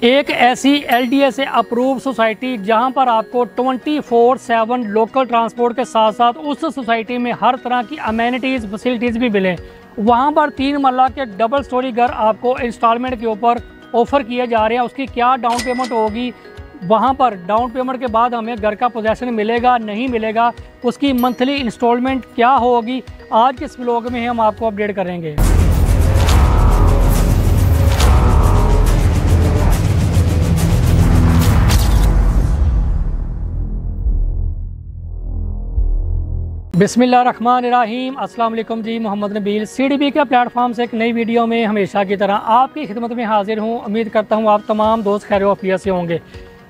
एक ऐसी LDA से अप्रूव सोसाइटी जहां पर आपको 24/7 लोकल ट्रांसपोर्ट के साथ साथ उस सोसाइटी में हर तरह की अमेनिटीज़ फैसिलिटीज़ भी मिलें। वहां पर 3 मरला के डबल स्टोरी घर आपको इंस्टॉलमेंट के ऊपर ऑफ़र किए जा रहे हैं। उसकी क्या डाउन पेमेंट होगी, वहां पर डाउन पेमेंट के बाद हमें घर का पोजेसन मिलेगा नहीं मिलेगा, उसकी मंथली इंस्टॉलमेंट क्या होगी, आज के इस व्लॉग में हम आपको अपडेट करेंगे। बिस्मिल्लाहिर्रहमानिर्रहीम, अस्सलाम वालेकुम जी। मोहम्मद नबील CDB के प्लेटफॉर्म से एक नई वीडियो में हमेशा की तरह आपकी खिदमत में हाजिर हूँ। उम्मीद करता हूँ आप तमाम दोस्त खैर वाफियत से होंगे।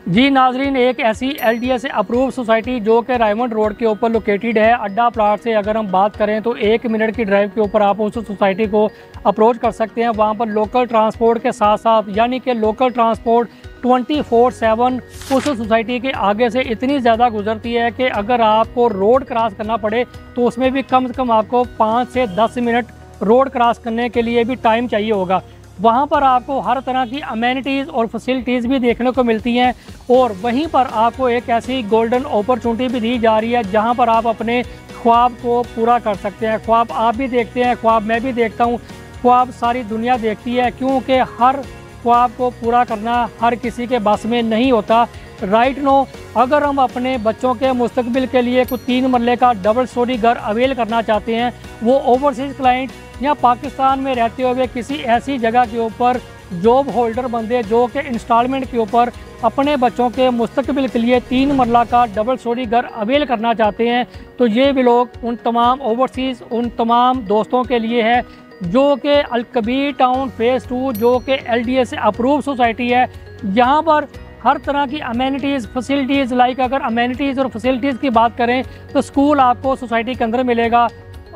जी नाजरीन, एक ऐसी LDA से अप्रूव सोसाइटी जो कि रायमंड रोड के ऊपर लोकेटेड है। अड्डा प्लाट से अगर हम बात करें तो 1 मिनट की ड्राइव के ऊपर आप उस सोसाइटी को अप्रोच कर सकते हैं। वहाँ पर लोकल ट्रांसपोर्ट के साथ साथ यानी कि लोकल ट्रांसपोर्ट 24/7 उस सोसाइटी के आगे से इतनी ज़्यादा गुजरती है कि अगर आपको रोड क्रॉस करना पड़े तो उसमें भी कम से कम आपको 5 से 10 मिनट रोड क्रॉस करने के लिए भी टाइम चाहिए होगा। वहाँ पर आपको हर तरह की अमेनिटीज़ और फैसिलिटीज़ भी देखने को मिलती हैं और वहीं पर आपको एक ऐसी गोल्डन अपॉर्चुनिटी भी दी जा रही है जहाँ पर आप अपने ख्वाब को पूरा कर सकते हैं। ख्वाब आप भी देखते हैं, ख्वाब मैं भी देखता हूँ, ख्वाब सारी दुनिया देखती है, क्योंकि हर ख्वाब को पूरा करना हर किसी के बस में नहीं होता। राइट नो, अगर हम अपने बच्चों के मुस्तकबिल के लिए कुछ 3 मरले का डबल स्टोरी घर अवेल करना चाहते हैं, वो ओवरसीज़ क्लाइंट या पाकिस्तान में रहते हुए किसी ऐसी जगह के ऊपर जॉब होल्डर बंदे जो कि इंस्टॉलमेंट के ऊपर अपने बच्चों के मुस्तकबिल के लिए 3 मरला का डबल स्टोरी घर अवेल करना चाहते हैं, तो ये व्लॉग उन तमाम ओवरसीज़ उन तमाम दोस्तों के लिए है जो कि अलकबीर टाउन फेज़ 2 जो कि LDA से अप्रूव सोसाइटी है। यहाँ पर हर तरह की अमेनिटीज़ फैसिलिटीज़ लाइक अगर अमेनिटीज़ और फैसिलिटीज़ की बात करें तो स्कूल आपको सोसाइटी के अंदर मिलेगा।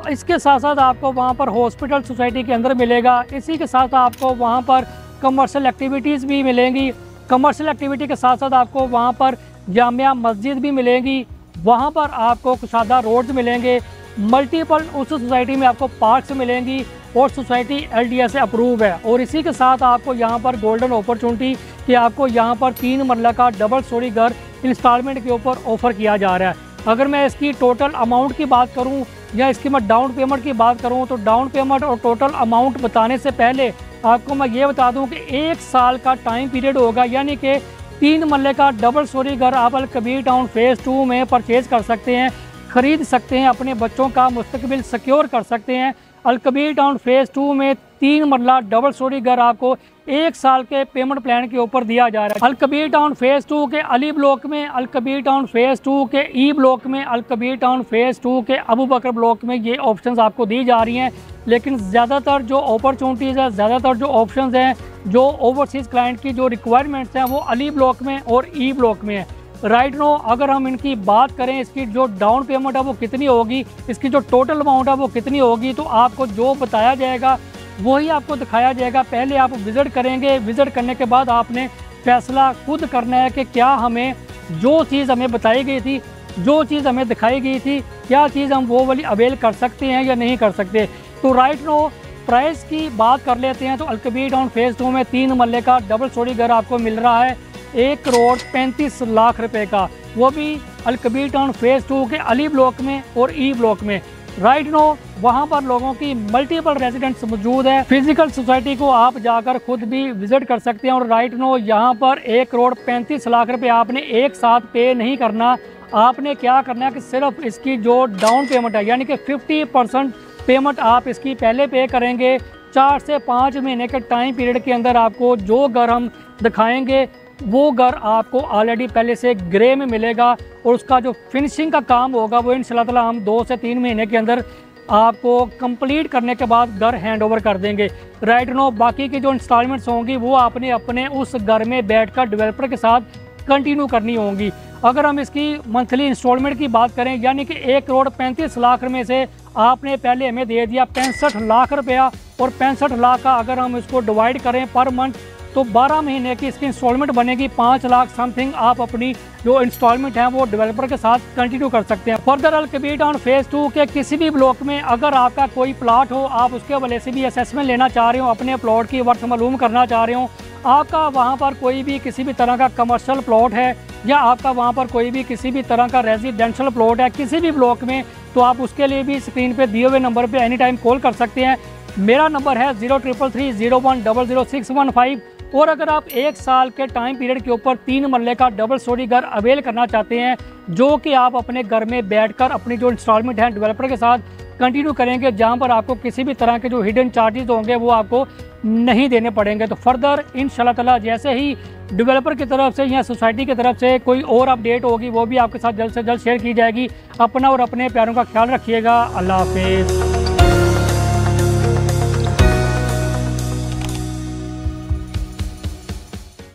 इसके साथ साथ आपको वहाँ पर हॉस्पिटल सोसाइटी के अंदर मिलेगा। इसी के साथ आपको वहाँ पर कमर्शियल एक्टिविटीज़ भी मिलेंगी। कमर्शियल एक्टिविटी के साथ साथ आपको वहाँ पर जामिया मस्जिद भी मिलेगी। वहाँ पर आपको कुशादा रोड्स मिलेंगे। मल्टीपल उस सोसाइटी में आपको पार्क्स मिलेंगी और सोसाइटी LDA से अप्रूव है। और इसी के साथ आपको यहाँ पर गोल्डन अपॉर्चुनिटी कि आपको यहाँ पर 3 मरला का डबल स्टोरी घर इंस्टॉलमेंट के ऊपर ऑफ़र किया जा रहा है। अगर मैं इसकी टोटल अमाउंट की बात करूँ या इसकी मैं डाउन पेमेंट की बात करूँ तो डाउन पेमेंट और टोटल अमाउंट बताने से पहले आपको मैं ये बता दूँ कि 1 साल का टाइम पीरियड होगा, यानी कि 3 मरले का डबल स्टोरी घर आप अलकबीर टाउन फेज़ 2 में परचेज़ कर सकते हैं, ख़रीद सकते हैं, अपने बच्चों का मुस्तकबिल सिक्योर कर सकते हैं। अलकबीर टाउन फेज़ 2 में 3 मरला डबल स्टोरी घर आपको 1 साल के पेमेंट प्लान के ऊपर दिया जा रहा है। अलकबीर टाउन फेज़ 2 के अली ब्लॉक में, अलकबीर टाउन फेज़ 2 के E ब्लॉक में, अलकबीर टाउन फेज़ 2 के अबू बकर ब्लॉक में ये ऑप्शंस आपको दी जा रही हैं। लेकिन ज़्यादातर जो अपॉर्चुनिटीज़ है, ज़्यादातर जो ऑप्शंस हैं, जो ओवरसीज़ क्लाइंट की जो रिक्वायरमेंट्स हैं वो अली ब्लॉक में और E ब्लॉक में है। राइट नो, अगर हम इनकी बात करें इसकी जो डाउन पेमेंट है वो कितनी होगी, इसकी जो टोटल अमाउंट है वो कितनी होगी, तो आपको जो बताया जाएगा वही आपको दिखाया जाएगा। पहले आप विज़िट करेंगे, विज़िट करने के बाद आपने फ़ैसला खुद करना है कि क्या हमें जो चीज़ हमें बताई गई थी, जो चीज़ हमें दिखाई गई थी, क्या चीज़ हम वो वाली अवेल कर सकते हैं या नहीं कर सकते। तो राइट नो, प्राइस की बात कर लेते हैं तो अलकबीर टाउन फेज़ 2 में 3 मरले का डबल स्टोरी घर आपको मिल रहा है 1,35 लाख रुपए का, वो भी अलकबीर टाउन फेज़ 2 के अली ब्लॉक में और E ब्लॉक में। राइट नो, वहाँ पर लोगों की मल्टीपल रेजिडेंट्स मौजूद है। फिजिकल सोसाइटी को आप जाकर खुद भी विजिट कर सकते हैं। और राइट नो, यहाँ पर 1,35 लाख रुपए आपने एक साथ पे नहीं करना। आपने क्या करना है कि सिर्फ इसकी जो डाउन पेमेंट है यानी कि 50% पेमेंट आप इसकी पहले पे करेंगे। 4 से 5 महीने के टाइम पीरियड के अंदर आपको जो घर हम दिखाएंगे वो घर आपको ऑलरेडी पहले से ग्रे में मिलेगा और उसका जो फिनिशिंग का काम होगा वो इंशाल्लाह ताला हम 2 से 3 महीने के अंदर आपको कंप्लीट करने के बाद घर हैंड ओवर कर देंगे। राइट नो, बाकी की जो इंस्टॉलमेंट्स होंगी वो आपने अपने उस घर में बैठकर डेवलपर के साथ कंटिन्यू करनी होंगी। अगर हम इसकी मंथली इंस्टॉलमेंट की बात करें यानी कि 1,35 लाख में से आपने पहले हमें दे दिया 65 लाख रुपया, और 65 लाख का अगर हम इसको डिवाइड करें पर मंथ तो 12 महीने की इसकी इंस्टॉलमेंट बनेगी 5 लाख समथिंग। आप अपनी जो इंस्टॉलमेंट है वो डेवलपर के साथ कंटिन्यू कर सकते हैं। फर्दर अलकबीर टाउन फेज़ 2 के किसी भी ब्लॉक में अगर आपका कोई प्लाट हो, आप उसके हवाले से भी असेसमेंट लेना चाह रहे हो, अपने प्लॉट की वर्थ मालूम करना चाह रहे हो, आपका वहाँ पर कोई भी किसी भी तरह का कमर्शियल प्लॉट है या आपका वहाँ पर कोई भी किसी भी तरह का रेजिडेंशियल प्लॉट है किसी भी ब्लॉक में, तो आप उसके लिए भी स्क्रीन पे दिए हुए नंबर पे एनी टाइम कॉल कर सकते हैं। मेरा नंबर है 033301000615। और अगर आप 1 साल के टाइम पीरियड के ऊपर 3 मरले का डबल स्टोरी घर अवेल करना चाहते हैं, जो कि आप अपने घर में बैठकर अपनी जो इंस्टॉलमेंट है डेवलपर के साथ कंटिन्यू करेंगे, जहां पर आपको किसी भी तरह के जो हिडन चार्जेस होंगे वो आपको नहीं देने पड़ेंगे। तो फर्दर इंशाल्लाह ताला जैसे ही डेवलपर की तरफ से या सोसाइटी की तरफ से कोई और अपडेट होगी वो भी आपके साथ जल्द से जल्द शेयर की जाएगी। अपना और अपने प्यारों का ख्याल रखिएगा। अल्लाह हाफिज़।